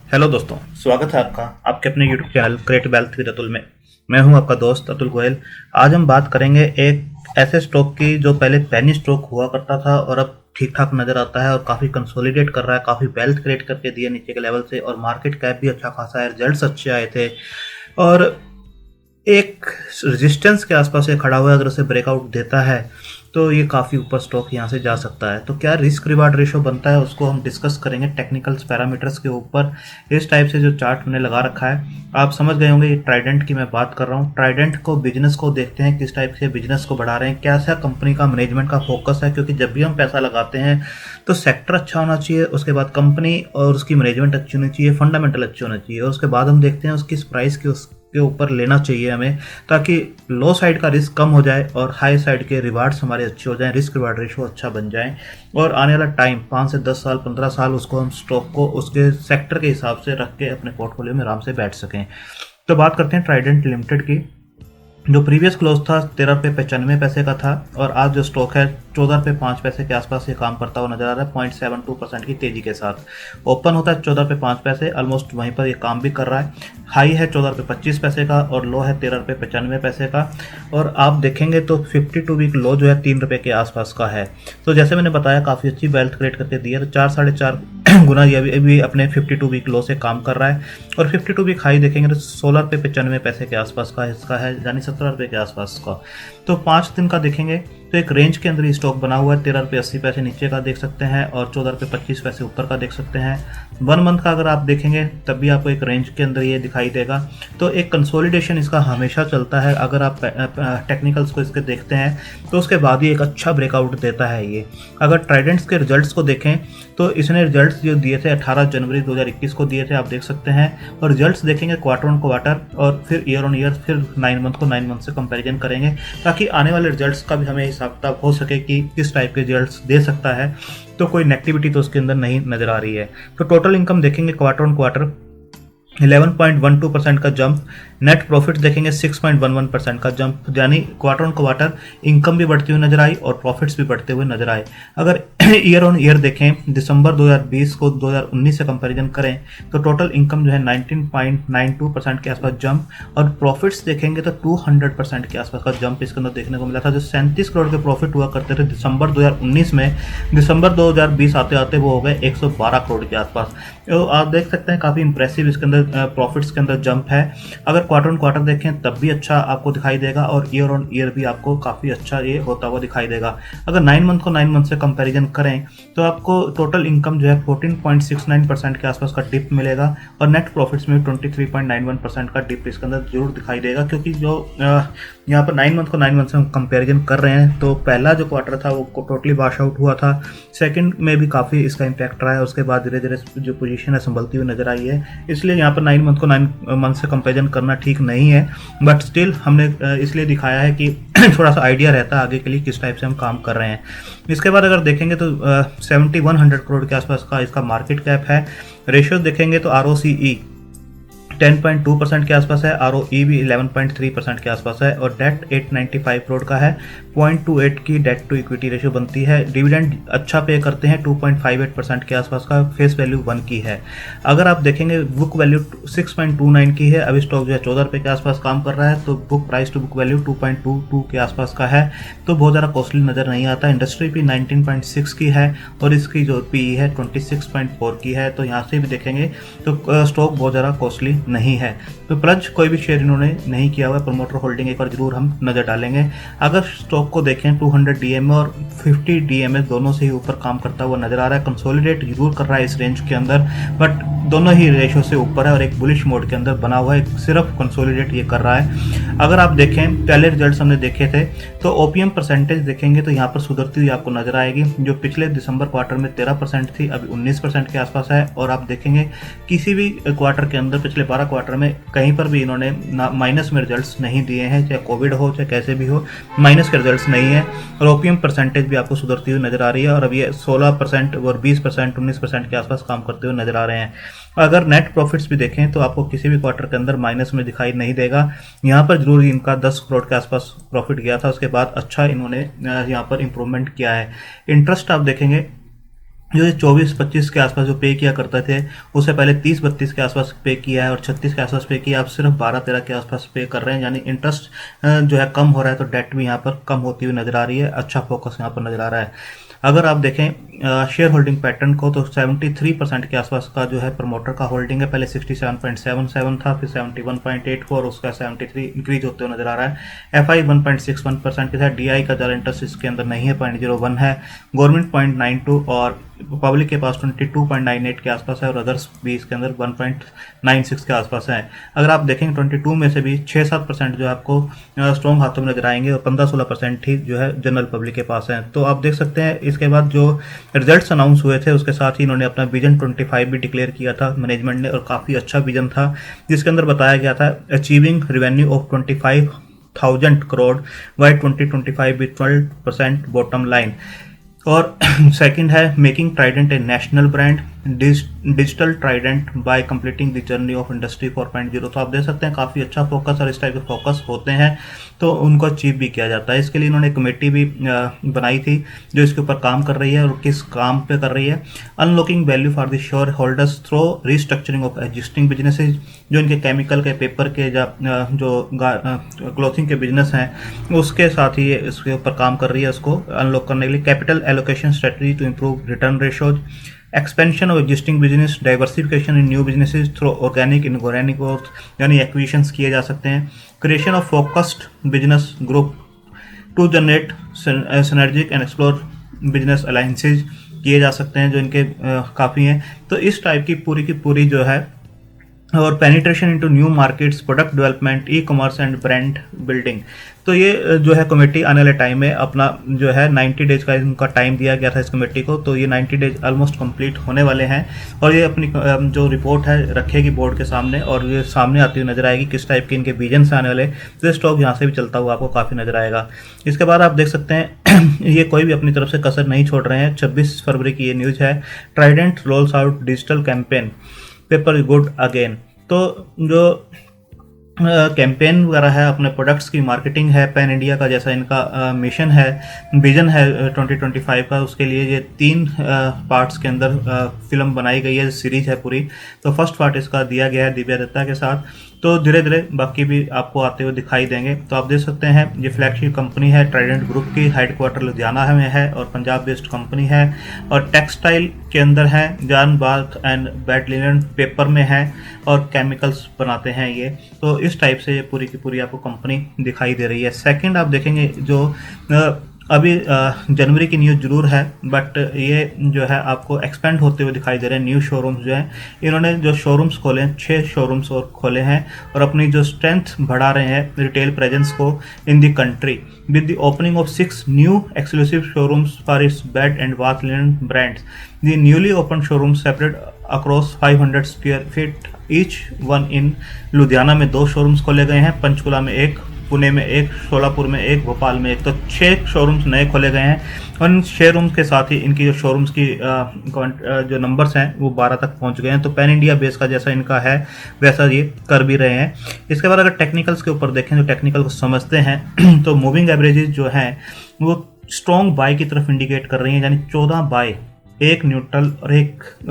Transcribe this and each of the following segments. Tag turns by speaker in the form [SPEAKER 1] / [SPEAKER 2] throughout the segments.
[SPEAKER 1] Hello दोस्तों, स्वागत है आपका आपके अपने YouTube channel create wealth with Atul में। मैं हूं आपका दोस्त अतुल गोयल। आज हम बात करेंगे एक ऐसे स्टॉक की जो पहले पेनी स्टॉक हुआ करता था और अब ठीक ठाक नजर आता है और काफ़ी कंसोलिडेट कर रहा है, काफ़ी वेल्थ क्रिएट करके दिया नीचे के लेवल से, और मार्केट कैप भी अच्छा खासा है, रिजल्ट्स अच्छे आए थे और एक रेजिस्टेंस के आसपास ये खड़ा हुआ है। अगर उसे ब्रेकआउट देता है तो ये काफ़ी ऊपर स्टॉक यहाँ से जा सकता है। तो क्या रिस्क रिवार्ड रेशो बनता है उसको हम डिस्कस करेंगे टेक्निकल्स पैरामीटर्स के ऊपर। इस टाइप से जो चार्ट हमने लगा रखा है, आप समझ गए होंगे ये ट्राइडेंट की मैं बात कर रहा हूँ। ट्राइडेंट को बिजनेस को देखते हैं, किस टाइप से बिजनेस को बढ़ा रहे हैं, कैसा कंपनी का मैनेजमेंट का फोकस है, क्योंकि जब भी हम पैसा लगाते हैं तो सेक्टर अच्छा होना चाहिए, उसके बाद कंपनी और उसकी मैनेजमेंट अच्छी होनी चाहिए, फंडामेंटल अच्छे होना चाहिए, और उसके बाद हम देखते हैं उसकी प्राइस की के ऊपर लेना चाहिए हमें, ताकि लो साइड का रिस्क कम हो जाए और हाई साइड के रिवार्ड्स हमारे अच्छे हो जाएं, रिस्क रिवार्ड रेशो अच्छा बन जाए, और आने वाला टाइम 5 से 10 साल 15 साल उसको हम स्टॉक को उसके सेक्टर के हिसाब से रख के अपने पोर्टफोलियो में आराम से बैठ सकें। तो बात करते हैं ट्राइडेंट लिमिटेड की। जो प्रीवियस क्लोज था 13 रुपये 95 पैसे का था, और आज जो स्टॉक है 14 रुपये 5 पैसे के आसपास ये काम करता हुआ नजर आ रहा है 0.72% की तेजी के साथ। ओपन होता है 14 रुपये 5 पैसे, ऑलमोस्ट वहीं पर ये काम भी कर रहा है। हाई है 14 रुपये 25 पैसे का और लो है 13 रुपये 95 पैसे का। और आप देखेंगे तो 52 वीक लो जो है 3 रुपये के आसपास का है। तो जैसे मैंने बताया काफ़ी अच्छी वेल्थ क्रिएट करके दी है, तो 4 साढ़े 4 गुना ये अभी अपने 52 वीक लो से काम कर रहा है। और 52 वीक हाई देखेंगे तो 16 रुपये 95 पैसे के आसपास का इसका है, यानी 17 रुपये के आसपास का। तो 5 दिन का देखेंगे तो एक रेंज के अंदर ही स्टॉक बना हुआ है। 13 रुपये 80 पैसे नीचे का देख सकते हैं और 14 रुपये 25 पैसे ऊपर का देख सकते हैं। 1 मंथ का अगर आप देखेंगे तब भी आपको एक रेंज के अंदर ये दिखाई देगा। तो एक कंसोलिडेशन इसका हमेशा चलता है। अगर आप टेक्निकल्स को इसके देखते हैं तो उसके बाद ही एक अच्छा ब्रेकआउट देता है ये। अगर ट्राइडेंट्स के रिजल्ट्स को देखें तो इसने रिजल्ट्स जो दिए थे 18 जनवरी 2021 को दिए थे, आप देख सकते हैं। और रिजल्ट्स देखेंगे क्वार्टर ऑन क्वार्टर और फिर ईयर ऑन ईयर, फिर 9 मंथ को 9 मंथ से कंपैरिजन करेंगे, ताकि आने वाले रिजल्ट्स का भी हमें हिसाब किताब हो सके कि किस टाइप के रिजल्ट्स दे सकता है। तो कोई नेगेटिविटी तो उसके अंदर नहीं नजर आ रही है। तो टोटल इनकम देखेंगे क्वार्टर ऑन क्वार्टर 11.12% का जंप, नेट प्रॉफिट देखेंगे 6.11% का जंप, यानी क्वार्टर ऑन क्वार्टर इनकम भी बढ़ती हुई नजर आई और प्रॉफिट्स भी बढ़ते हुए नजर आए। अगर ईयर ऑन ईयर देखें दिसंबर 2020 को 2019 से कंपैरिजन करें तो टोटल इनकम जो है 19.92% के आसपास जंप, और प्रॉफिट्स देखेंगे तो 200% के आसपास का जंप इसके अंदर देखने को मिला था। जो 37 करोड़ के प्रॉफिट हुआ करते थे दिसंबर 2019 में, दिसंबर 2020 आते आते वो हो गए 112 करोड़ के आसपास। तो आप देख सकते हैं काफ़ी इंप्रेसिव इसके अंदर प्रॉफिट्स के अंदर जंप है। अगर क्वार्टर ऑन क्वार्टर देखें तब भी अच्छा आपको दिखाई देगा और ईयर ऑन ईयर भी आपको काफ़ी अच्छा ये होता हुआ दिखाई देगा। अगर 9 मंथ को 9 मंथ से कंपैरिजन करें तो आपको टोटल इनकम जो है 14.69% के आसपास का डिप मिलेगा, और नेट प्रॉफिट्स में 23.91% का डिप इसके अंदर जरूर दिखाई देगा। क्योंकि जो यहाँ पर 9 मंथ को 9 मंथ से हम कंपैरिजन कर रहे हैं तो पहला जो क्वार्टर था वो टोटली वॉश आउट हुआ था, सेकंड में भी काफ़ी इसका इम्पैक्ट रहा है, उसके बाद धीरे धीरे जो पोजीशन है संभलती हुई नजर आई है। इसलिए यहाँ पर 9 मंथ को 9 मंथ से कंपैरिजन करना ठीक नहीं है, बट स्टिल हमने इसलिए दिखाया है कि थोड़ा सा आइडिया रहता है आगे के लिए किस टाइप से हम काम कर रहे हैं। इसके बाद अगर देखेंगे तो 7100 करोड़ के आसपास का इसका मार्केट कैप है। रेशियो देखेंगे तो ROCE 10.2% के आसपास है, ROE भी 11.3% के आसपास है, और डेट 895 करोड़ का है। 0.28 की डेट टू इक्विटी रेशियो बनती है। डिविडेंड अच्छा पे करते हैं 2.58% के आसपास का, फेस वैल्यू 1 की है। अगर आप देखेंगे बुक वैल्यू 6.29 की है। अभी स्टॉक जो है 14 रुपये के आसपास काम कर रहा है, तो book price to book value 2.22 के आसपास का है, तो बहुत ज़्यादा कॉस्टली नज़र नहीं आता। इंडस्ट्री भी 19.6 की है और इसकी जो PE है 26.4 की है। तो यहाँ से भी देखेंगे तो स्टॉक बहुत ज़्यादा कॉस्टली नहीं है। तो प्लज कोई भी शेयर इन्होंने नहीं किया हुआ है, प्रमोटर होल्डिंग एक बार जरूर हम नज़र डालेंगे। अगर स्टॉक को देखें 200 DMA और 50 DMA दोनों से ही ऊपर काम करता हुआ नजर आ रहा है। कंसोलिडेट जरूर कर रहा है इस रेंज के अंदर, बट दोनों ही रेशो से ऊपर है और एक बुलिश मोड के अंदर बना हुआ है, सिर्फ कंसोलिडेट ये कर रहा है। अगर आप देखें पहले रिजल्ट्स हमने देखे थे तो OPM परसेंटेज देखेंगे तो यहाँ पर सुधरती हुई आपको नजर आएगी। जो पिछले दिसंबर क्वार्टर में 13% थी, अभी 19% के आसपास है। और आप देखेंगे किसी भी क्वार्टर के अंदर पिछले 12 क्वार्टर में कहीं पर भी इन्होंने माइनस में रिजल्ट्स नहीं दिए हैं, चाहे कोविड हो चाहे कैसे भी हो, माइनस के रिजल्ट्स नहीं है। और OPM परसेंटेज भी आपको सुधरती हुई नजर आ रही है, और अब ये 16% और 20% 19% के आसपास काम करते हुए नजर आ रहे हैं। अगर नेट प्रॉफिट्स भी देखें तो आपको किसी भी क्वार्टर के अंदर माइनस में दिखाई नहीं देगा। यहाँ पर जरूर इनका 10 करोड़ के आसपास प्रॉफिट गया था, उसके बाद अच्छा इन्होंने यहाँ पर इंप्रूवमेंट किया है। इंटरेस्ट आप देखेंगे जो ये 24-25 के आसपास जो पे किया करते थे, उससे पहले 30-32 के आसपास पे किया है और 36 के आसपास पे किया, अब सिर्फ 12-13 के आसपास पे कर रहे हैं, यानी इंटरेस्ट जो है कम हो रहा है, तो डेट भी यहाँ पर कम होती हुई नजर आ रही है। अच्छा फोकस यहाँ पर नजर आ रहा है। अगर आप देखें शेयर होल्डिंग पैटर्न को, तो 73% के आसपास का जो है प्रमोटर का होल्डिंग है। पहले 67.77 था, फिर 71.84 और उसका 73 इंक्रीज होते हुए नजर आ रहा है। एफ आई 1.61% के साथ, डी आई का ज़्यादा इंटरेस्ट इसके अंदर नहीं है, 0.01 है, गवर्नमेंट 0.92 और पब्लिक के पास 22.98 के आसपास है और अदर्स भी इसके अंदर 1.96 के आसपास है। अगर आप देखेंगे 22 में से भी 6-7% जो आपको स्ट्रॉन्ग हाथों में नजर आएंगे और 15-16% ही जो है जनरल पब्लिक के पास है। तो आप देख सकते हैं इसके बाद जो रिजल्ट्स अनाउंस हुए थे उसके साथ ही इन्होंने अपना विजन 25 भी डिक्लेयर किया था मैनेजमेंट ने, और काफ़ी अच्छा विजन था जिसके अंदर बताया गया था achieving revenue of 25,000 crore by 2025 with 12% bottom line. और सेकंड है making Trident a national brand, digital Trident by completing the journey of industry 4.0। तो आप देख सकते हैं काफ़ी अच्छा फोकस, और इस टाइप के फोकस होते हैं तो उनको अचीव भी किया जाता है। इसके लिए इन्होंने कमेटी भी बनाई थी जो इसके ऊपर काम कर रही है, और किस काम पे कर रही है, unlocking value for the share holders through restructuring of existing businesses. जो इनके केमिकल के, पेपर के, जो क्लोथिंग के बिजनेस हैं उसके साथ ही इसके ऊपर काम कर रही है, उसको अनलॉक करने के लिए। Capital allocation strategy to improve return ratios, expansion of existing business, diversification in new businesses through organic inorganic growth, यानी एक्विजिशंस किए जा सकते हैं। Creation of focused business group to generate synergic and explore business alliances किए जा सकते हैं, जो इनके काफ़ी हैं। तो इस टाइप की पूरी जो है, और penetration into new markets, product development, e commerce and brand building. तो ये जो है कमेटी आने वाले टाइम में अपना जो है 90 डेज का इनका टाइम दिया गया था इस कमेटी को, तो ये 90 डेज ऑलमोस्ट कंप्लीट होने वाले हैं, और ये अपनी जो रिपोर्ट है रखेगी बोर्ड के सामने, और ये सामने आती हुई नजर आएगी किस टाइप के इनके विजन से आने वाले। तो स्टॉक यहाँ से भी चलता हुआ आपको काफ़ी नजर आएगा। इसके बाद आप देख सकते हैं ये कोई भी अपनी तरफ से कसर नहीं छोड़ रहे हैं। 26 फरवरी की ये न्यूज़ है, Trident roles out digital campaign paper good again. तो जो कैंपेन वगैरह है, अपने प्रोडक्ट्स की मार्केटिंग है, पैन इंडिया का जैसा इनका मिशन है, विजन है 2025 का, उसके लिए ये 3 पार्ट्स के अंदर फिल्म बनाई गई है, सीरीज है पूरी। तो फर्स्ट पार्ट इसका दिया गया है दिव्या दत्ता के साथ, तो धीरे धीरे बाकी भी आपको आते हुए दिखाई देंगे। तो आप देख सकते हैं ये फ्लैगशिप कंपनी है ट्राइडेंट ग्रुप की, हेडक्वार्टर लुधियाना में है और पंजाब बेस्ड कंपनी है, और टेक्सटाइल के अंदर है, जान bath and bat linen paper में है, और केमिकल्स बनाते हैं ये। तो इस टाइप से ये पूरी की पूरी आपको कंपनी दिखाई दे रही है। सेकंड आप देखेंगे जो अभी जनवरी की न्यूज़ जरूर है, बट ये जो है आपको एक्सपेंड होते हुए दिखाई दे रहे हैं। न्यू शोरूम्स जो हैं, इन्होंने जो शोरूम्स खोले हैं 6 शोरूम्स और खोले हैं, और अपनी जो स्ट्रेंथ बढ़ा रहे हैं रिटेल प्रेजेंस को in the country with the opening of 6 new exclusive showrooms for its bed and bath linen brands. The newly open showrooms separate across 500 square feet each one. In Ludhiana में 2 showrooms खोले गए हैं, पंचकुला में 1, पुणे में 1, सोलापुर में 1, भोपाल में 1। तो 6 शोरूम्स नए खोले गए हैं, और इन शोरूम्स के साथ ही इनकी जो शोरूम्स की जो नंबर्स हैं वो 12 तक पहुंच गए हैं। तो पैन इंडिया बेस का जैसा इनका है वैसा ये कर भी रहे हैं। इसके बाद अगर टेक्निकल्स के ऊपर देखें, जो टेक्निकल को समझते हैं तो मूविंग एवरेजेस जो हैं वो स्ट्रॉन्ग बाय की तरफ इंडिकेट कर रही हैं, यानी 14 बाय, 1 न्यूट्रल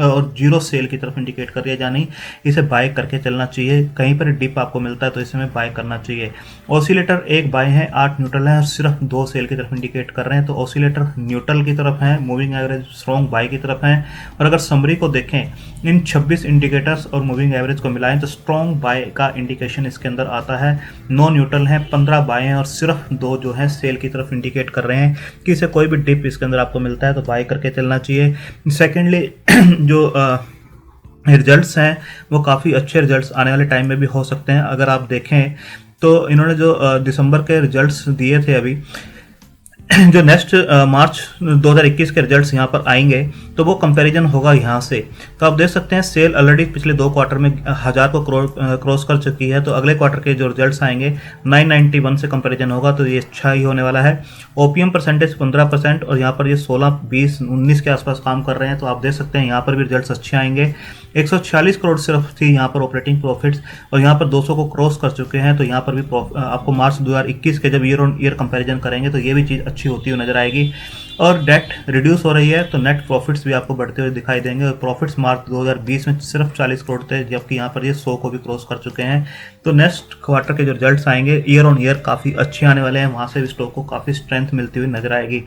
[SPEAKER 1] और 0 सेल की तरफ इंडिकेट कर रही है, यानी इसे बाय करके चलना चाहिए। कहीं पर डिप आपको मिलता है तो इसमें बाय करना चाहिए। ऑसिलेटर 1 बाय है, 8 न्यूट्रल है और सिर्फ 2 सेल की तरफ इंडिकेट कर रहे हैं, तो ऑसिलेटर न्यूट्रल की तरफ है, मूविंग एवरेज स्ट्रॉन्ग बाय की तरफ है। और अगर समरी को देखें, इन 26 इंडिकेटर्स और मूविंग एवरेज को मिलाएं तो स्ट्रॉन्ग बाय का इंडिकेशन इसके अंदर आता है। 9 न्यूट्रल हैं, 15 बाय हैं, और सिर्फ 2 जो है सेल की तरफ इंडिकेट कर रहे हैं कि इसे कोई भी डिप इसके अंदर आपको मिलता है तो बाय करके चलना चाहिए। सेकेंडली जो रिजल्ट्स हैं वो काफ़ी अच्छे रिजल्ट्स आने वाले टाइम में भी हो सकते हैं। अगर आप देखें तो इन्होंने जो दिसंबर के रिजल्ट्स दिए थे अभी, जो नेक्स्ट मार्च 2021 के रिजल्ट्स यहाँ पर आएंगे तो वो कंपैरिजन होगा यहाँ से। तो आप देख सकते हैं सेल ऑलरेडी पिछले 2 क्वार्टर में 1000 को क्रॉस कर चुकी है, तो अगले क्वार्टर के जो रिजल्ट्स आएंगे 991 से कंपैरिजन होगा, तो ये अच्छा ही होने वाला है। ओपीएम परसेंटेज 15%, और यहाँ पर ये 16, 20, 19 के आसपास काम कर रहे हैं, तो आप देख सकते हैं यहाँ पर भी रिजल्ट्स अच्छे आएंगे। 146 करोड़ सिर्फ थी यहाँ पर ऑपरेटिंग प्रॉफिट्स, और यहाँ पर 200 को क्रॉस कर चुके हैं, तो यहाँ पर भी आपको मार्च 2021 के जब ईयर ऑन ईयर कंपैरिजन करेंगे तो ये भी चीज़ अच्छी होती हुई नजर आएगी। और डेट रिड्यूस हो रही है तो नेट प्रॉफिट्स भी आपको बढ़ते हुए दिखाई देंगे। और प्रॉफिट्स मार्क 2020 में सिर्फ 40 करोड़ थे, जबकि यहाँ पर ये 100 को भी क्रॉस कर चुके हैं। तो नेक्स्ट क्वार्टर के जो रिजल्ट्स आएंगे ईयर ऑन ईयर काफ़ी अच्छे आने वाले हैं, वहाँ से भी स्टॉक को काफ़ी स्ट्रेंथ मिलती हुई नजर आएगी।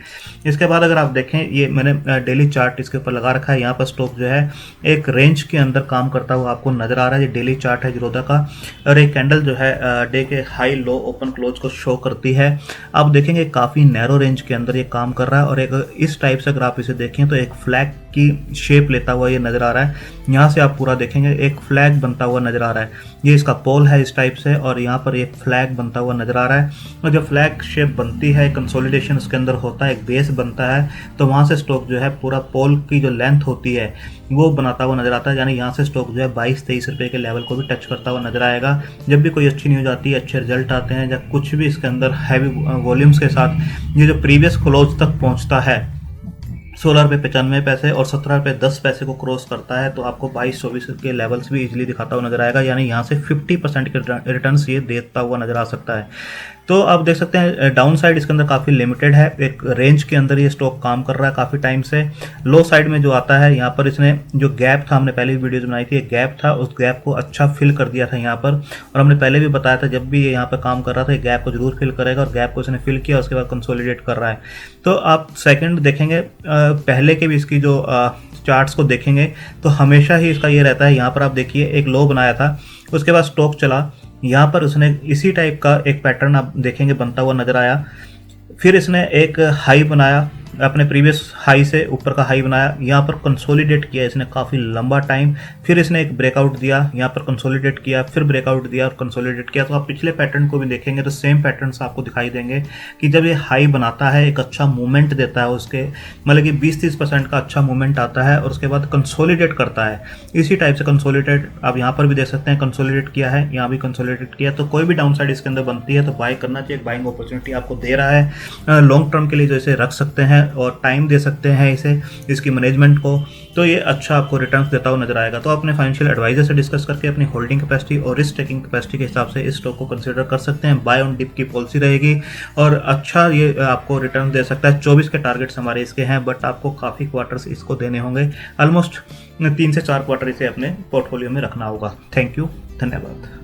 [SPEAKER 1] इसके बाद अगर आप देखें, ये मैंने डेली चार्ट इसके ऊपर लगा रखा है। यहाँ पर स्टॉक जो है एक रेंज के अंदर काम करता हुआ आपको नजर आ रहा है। ये डेली चार्ट है जीरोधा का, और एक कैंडल जो है डे के हाई लो ओपन क्लोज को शो करती है। आप देखेंगे काफ़ी नैरो रेंज के अंदर ये काम कर रहा है, और एक इस टाइप से अगर आप इसे देखें तो एक फ्लैग की शेप लेता हुआ ये नज़र आ रहा है। यहाँ से आप पूरा देखेंगे एक फ्लैग बनता हुआ नज़र आ रहा है। ये इसका पोल है इस टाइप से, और यहाँ पर एक फ्लैग बनता हुआ नज़र आ रहा है। और जब फ्लैग शेप बनती है, कंसोलिडेशन उसके अंदर होता है, एक बेस बनता है, तो वहाँ से स्टॉक जो है पूरा पोल की जो लेंथ होती है वो बनाता हुआ नज़र आता है। यानी यहाँ से स्टॉक जो है 22-23 रुपये के लेवल को भी टच करता हुआ नज़र आएगा। जब भी कोई अच्छी न्यूज़ आती है, अच्छे रिजल्ट आते हैं, या कुछ भी इसके अंदर हैवी वॉल्यूम्स के साथ ये जो प्रीवियस क्लोज तक पहुँचता है 16 रुपये 95 पैसे और 17 रुपये 10 पैसे को क्रॉस करता है, तो आपको 22-24 के लेवल्स भी इजीली दिखाता हुआ नजर आएगा। यानी यहाँ से 50% के रिटर्न्स ये देता हुआ नजर आ सकता है। तो आप देख सकते हैं डाउन साइड इसके अंदर काफ़ी लिमिटेड है, एक रेंज के अंदर ये स्टॉक काम कर रहा है काफ़ी टाइम से। लो साइड में जो आता है, यहाँ पर इसने जो गैप था, हमने पहले भी वीडियोज बनाई थी, एक गैप था, उस गैप को अच्छा फिल कर दिया था यहाँ पर। और हमने पहले भी बताया था जब भी ये यहाँ पर काम कर रहा था, गैप को जरूर फिल करेगा, और गैप को इसने फिल किया, उसके बाद कंसोलिडेट कर रहा है। तो आप सेकेंड देखेंगे, पहले के भी इसकी जो चार्ट्स को देखेंगे तो हमेशा ही इसका ये रहता है। यहाँ पर आप देखिए एक लो बनाया था, उसके बाद स्टॉक चला, यहाँ पर उसने इसी टाइप का एक पैटर्न आप देखेंगे बनता हुआ नजर आया। फिर इसने एक हाई बनाया, अपने प्रीवियस हाई से ऊपर का हाई बनाया, यहाँ पर कंसोलिडेट किया इसने काफ़ी लंबा टाइम। फिर इसने एक ब्रेकआउट दिया, यहाँ पर कंसोलिडेट किया, फिर ब्रेकआउट दिया और कंसोलिडेट किया। तो आप पिछले पैटर्न को भी देखेंगे तो सेम पैटर्न्स आपको दिखाई देंगे कि जब ये हाई बनाता है, एक अच्छा मूवमेंट देता है, उसके मतलब कि 20-30% का अच्छा मूवमेंट आता है, और उसके बाद कंसोलिडेट करता है। इसी टाइप से कंसोलिडेट आप यहाँ पर भी देख सकते हैं, कंसोलिडेट किया है, यहाँ भी कंसोलिडेट किया। तो कोई भी डाउन साइड इसके अंदर बनती है तो बाय करना चाहिए, बाइंग अपॉर्चुनिटी आपको दे रहा है। लॉन्ग टर्म के लिए जो इसे रख सकते हैं और टाइम दे सकते हैं इसे, इसकी मैनेजमेंट को, तो ये अच्छा आपको रिटर्न्स देता हुआ नजर आएगा। तो अपने फाइनेंशियल एडवाइजर से डिस्कस करके अपनी होल्डिंग कैपेसिटी और रिस्क टेकिंग कैपेसिटी के हिसाब से इस स्टॉक को कंसीडर कर सकते हैं। बाय ऑन डिप की पॉलिसी रहेगी और अच्छा ये आपको रिटर्न दे सकता है। 24 के टारगेट्स हमारे इसके हैं, बट आपको काफ़ी क्वार्टर्स इसको देने होंगे, ऑलमोस्ट 3 से 4 क्वार्टर इसे अपने पोर्टफोलियो में रखना होगा। थैंक यू, धन्यवाद।